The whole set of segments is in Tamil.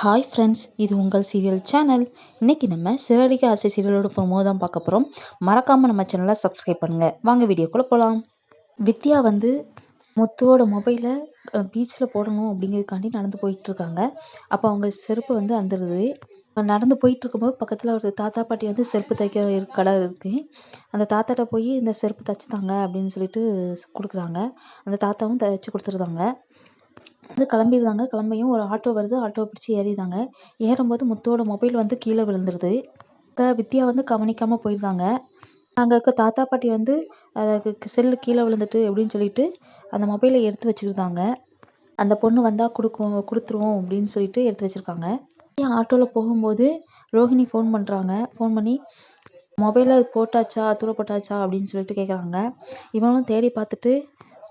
ஹாய் ஃப்ரெண்ட்ஸ், இது உங்கள் சீரியல் சேனல். இன்னைக்கு நம்ம சிறகடிக்க ஆசை சீரியலோட ப்ரோமோ தான் பார்க்க போகிறோம். மறக்காமல் நம்ம சேனலை சப்ஸ்கிரைப் பண்ணுங்கள். வாங்க வீடியோக்குள்ளே போகலாம். வித்யா வந்து முத்துவோட மொபைலை பீச்சில் போடணும் அப்படிங்கிறதுக்காண்டி நடந்து போயிட்டுருக்காங்க. அப்போ அவங்க செருப்பு வந்து அந்துடுது. நடந்து போயிட்டுருக்கும்போது பக்கத்தில் ஒரு தாத்தா பாட்டி வந்து செருப்பு தைக்க கடை இருக்குது. அந்த தாத்தாட்ட போய் இந்த செருப்பு தைச்சு தாங்க அப்படின்னு சொல்லிட்டு கொடுக்குறாங்க. அந்த தாத்தாவும் தைச்சு கொடுத்துருந்தாங்க. வந்து கிளம்பிடுறாங்க. கிளம்பியும் ஒரு ஆட்டோ வருது. ஆட்டோவை பிடிச்சி ஏறிடுறாங்க. ஏறும்போது முத்துவோட மொபைல் வந்து கீழே விழுந்துருது. வித்யா வந்து கவனிக்காமல் போயிடுறாங்க. அங்கே இருக்க தாத்தா பாட்டி வந்து செல்லு கீழே விழுந்துட்டு அப்படின்னு சொல்லிட்டு அந்த மொபைலை எடுத்து வச்சுருந்தாங்க. அந்த பொண்ணு வந்தால் கொடுத்துருவோம் அப்படின்னு சொல்லிட்டு எடுத்து வச்சுருக்காங்க. ஆட்டோவில் போகும்போது ரோஹிணி ஃபோன் பண்ணுறாங்க. ஃபோன் பண்ணி மொபைலை போட்டாச்சா தூர போட்டாச்சா அப்படின்னு சொல்லிட்டு கேட்குறாங்க. இவனும் தேடி பார்த்துட்டு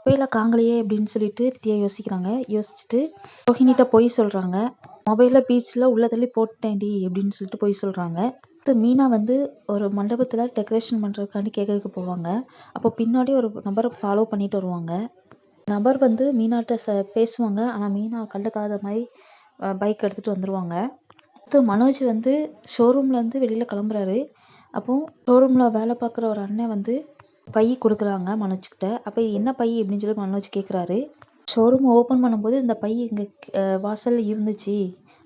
மொபைலை காங்கலையே அப்படின்னு சொல்லிட்டு வித்யா யோசிக்கிறாங்க. யோசிச்சுட்டு ரோஹிணிகிட்ட பொய் சொல்கிறாங்க. மொபைலில் பீச்சில் உள்ள தள்ளி போட்டேன்டி அப்படின்னு சொல்லிட்டு பொய் சொல்கிறாங்க. மீனா வந்து ஒரு மண்டபத்தில் டெக்கரேஷன் பண்ணுறதுக்காண்டி கேட்கறதுக்கு போவாங்க. அப்போ பின்னாடி ஒரு நபரை ஃபாலோ பண்ணிட்டு வருவாங்க. நபர் வந்து மீனாட்ட பேசுவாங்க. ஆனால் மீனா கண்டுக்காத மாதிரி பைக் எடுத்துகிட்டு வந்துடுவாங்க. அடுத்து மனோஜ் வந்து ஷோரூம்லேருந்து வெளியில் கிளம்புறாரு. அப்போது ஷோரூமில் வேலை பார்க்குற ஒரு அண்ணன் வந்து பை கொடுக்குறாங்க மனோஜ்கிட்ட. அப்போ என்ன பை அப்படின்னு சொல்லி மனோஜ் கேட்குறாரு. ஷோரூம் ஓப்பன் பண்ணும்போது இந்த பை எங்கள் வாசலில் இருந்துச்சு,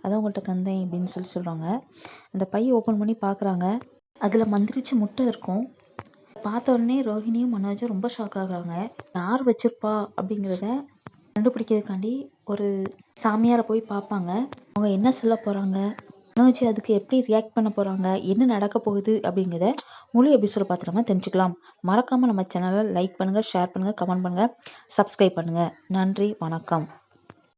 அதான் உங்கள்கிட்ட தந்தேன் அப்படின்னு சொல்கிறாங்க. அந்த பை ஓப்பன் பண்ணி பார்க்குறாங்க. அதில் மந்திரிச்சு முட்டை இருக்கும். பார்த்த உடனே ரோஹிணியும் மனோஜும் ரொம்ப ஷாக் ஆகுறாங்க. யார் வச்சிருப்பா அப்படிங்கிறத கண்டுபிடிக்கிறதுக்காண்டி ஒரு சாமியாரை போய் பார்ப்பாங்க. அவங்க என்ன சொல்ல போகிறாங்க, மனோஜ் அதுக்கு எப்படி ரியாக்ட் பண்ண போகிறாங்க, என்ன நடக்க போகுது அப்படிங்கிறத முழு எபிசோட பார்த்து நம்ம தெரிஞ்சுக்கலாம். மறக்காமல் நம்ம சேனலை லைக் பண்ணுங்கள், ஷேர் பண்ணுங்கள், கமெண்ட் பண்ணுங்கள், சப்ஸ்கிரைப் பண்ணுங்கள். நன்றி, வணக்கம்.